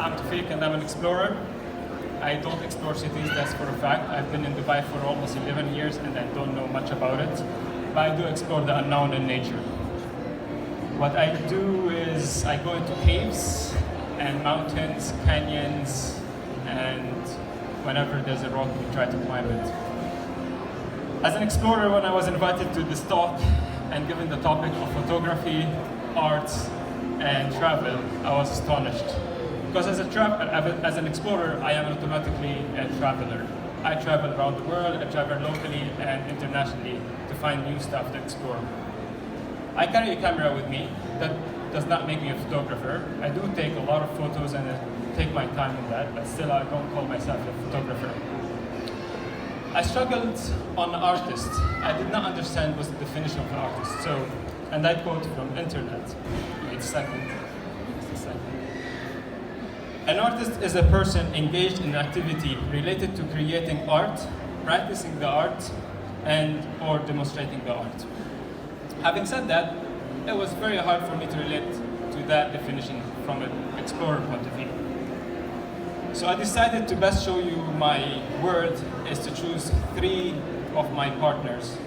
I'm Toufic and I'm an explorer. I don't explore cities, that's for a fact. I've been in Dubai for almost 11 years and I don't know much about it. But I do explore the unknown in nature. What I do is I go into caves and mountains, canyons, and whenever there's a rock, we try to climb it. As an explorer, when I was invited to this talk and given the topic of photography, art, and travel, I was astonished. Because as an explorer, I am automatically a traveler. I travel around the world, I travel locally and internationally to find new stuff to explore. I carry a camera with me. That does not make me a photographer. I do take a lot of photos and take my time in that, but still I don't call myself a photographer. I struggled on artist. I did not understand what's the definition of an artist. And I quote from internet. Wait a second. An artist is a person engaged in an activity related to creating art, practicing the art, or demonstrating the art. Having said that, it was very hard for me to relate to that definition from an explorer point of view. So I decided to best show you my world is to choose 3 of my partners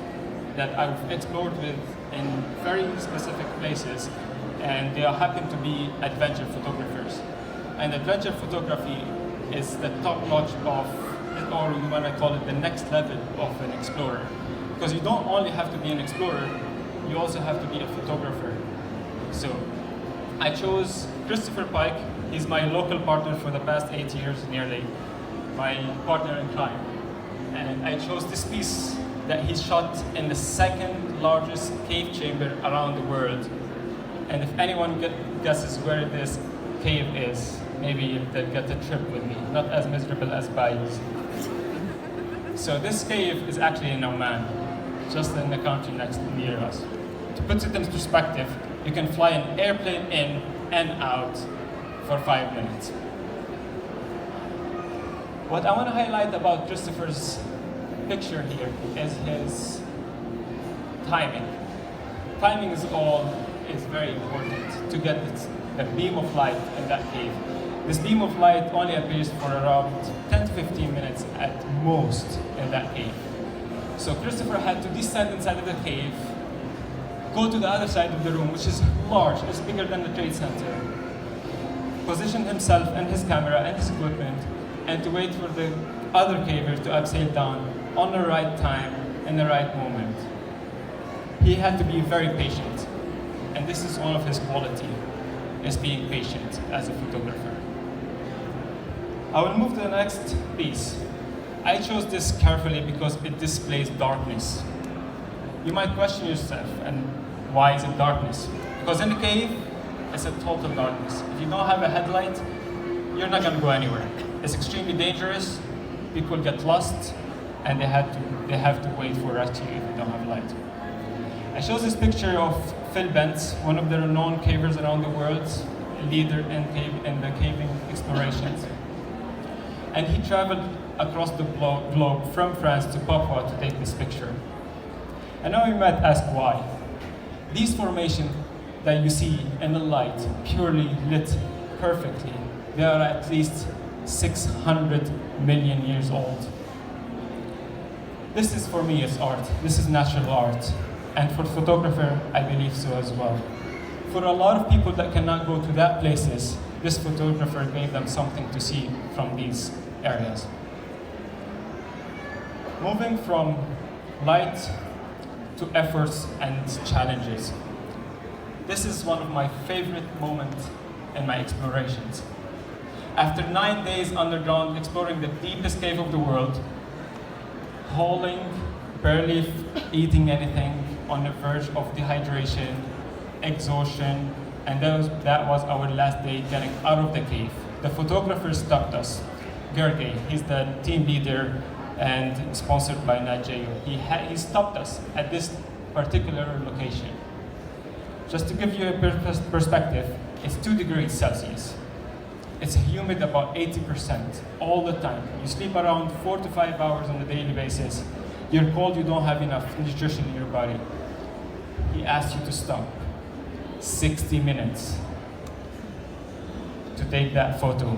that I've explored with in very specific places, and they happen to be adventure photographers. And adventure photography is the top notch of, or you want to call it the next level of an explorer. Because you don't only have to be an explorer, you also have to be a photographer. So I chose Christopher Pike. He's my local partner for the past 8 years nearly, my partner in crime. And I chose this piece that he shot in the 2nd largest cave chamber around the world. And if anyone guesses where this cave is, maybe they'll get a trip with me, not as miserable as Bayou's. So this cave is actually in Oman, just in the country near us. To put it in perspective, you can fly an airplane in and out for 5 minutes. What I want to highlight about Christopher's picture here is his timing. Timing is very important to get the beam of light in that cave. This beam of light only appears for around 10 to 15 minutes at most in that cave. So Christopher had to descend inside of the cave, go to the other side of the room, which is large, it's bigger than the Trade Center, position himself and his camera and his equipment, and to wait for the other caver to abseil down on the right time, in the right moment. He had to be very patient, and this is one of his qualities, is being patient as a photographer. I will move to the next piece. I chose this carefully because it displays darkness. You might question yourself, and why is it darkness? Because in the cave, it's a total darkness. If you don't have a headlight, you're not going to go anywhere. It's extremely dangerous. People get lost, and they have to wait for rescue if you don't have light. I chose this picture of BENCE, one of the renowned cavers around the world, a leader in the caving explorations. And he traveled across the globe from France to Papua to take this picture. And now you might ask why. These formations that you see in the light, purely lit perfectly, they are at least 600 million years old. This is, for me, is art. This is natural art. And for photographer, I believe so as well. For a lot of people that cannot go to that places, this photographer gave them something to see from these areas. Moving from light to efforts and challenges. This is one of my favorite moments in my explorations. After 9 days underground exploring the deepest cave of the world, hauling, barely eating anything, on the verge of dehydration, exhaustion, and that was our last day getting out of the cave. The photographer stopped us. GERGELY, he's the team leader and sponsored by Nader. He stopped us at this particular location. Just to give you a perspective, it's 2 degrees Celsius. It's humid about 80% all the time. You sleep around 4 to 5 hours on a daily basis. You're cold, you don't have enough nutrition in your body. He asked you to stop. 60 minutes. to take that photo.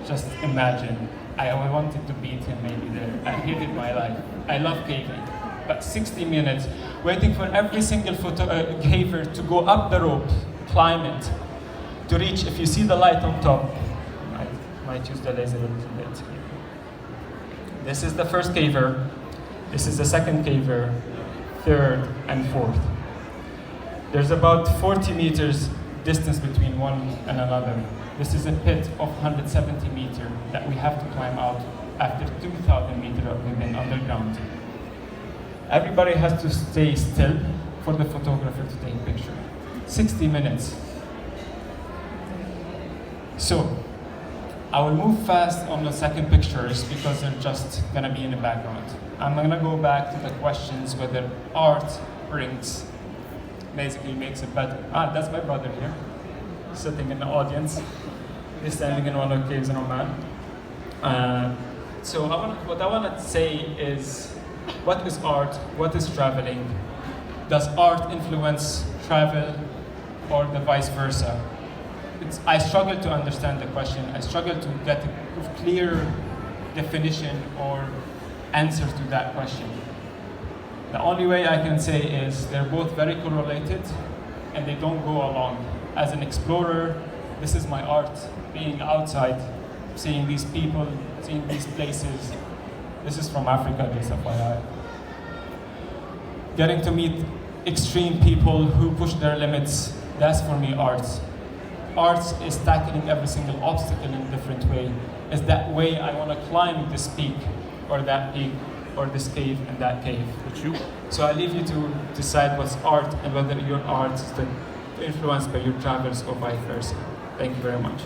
Just imagine, I wanted to beat him maybe there. I hated my life. I love caving. But 60 minutes, waiting for every single caver to go up the rope, climb it, to reach, if you see the light on top, I might use the laser a little bit. This is the first caver, this is the second caver, third and fourth. There's about 40 meters distance between one and another. This is a pit of 170 meters that we have to climb out after 2,000 meters of we've been underground. Everybody has to stay still for the photographer to take a picture. 60 minutes. So, I will move fast on the second pictures because they're just gonna be in the background. I'm gonna go back to the questions whether art brings, basically makes it better. That's my brother here, sitting in the audience. He's standing in one of the caves in Oman. So what I want to say is, what is art? What is traveling? Does art influence travel or the vice versa? I struggle to understand the question. I struggle to get a clear definition or answer to that question. The only way I can say is they're both very correlated and they don't go along. As an explorer, this is my art, being outside, seeing these people, seeing these places. This is from Africa, just FYI. Getting to meet extreme people who push their limits, that's for me art. Art is tackling every single obstacle in a different way. Is that way I want to climb this peak, or that peak, or this cave and that cave. So I leave you to decide what's art and whether your art is influenced by your travels or vice versa. Thank you very much.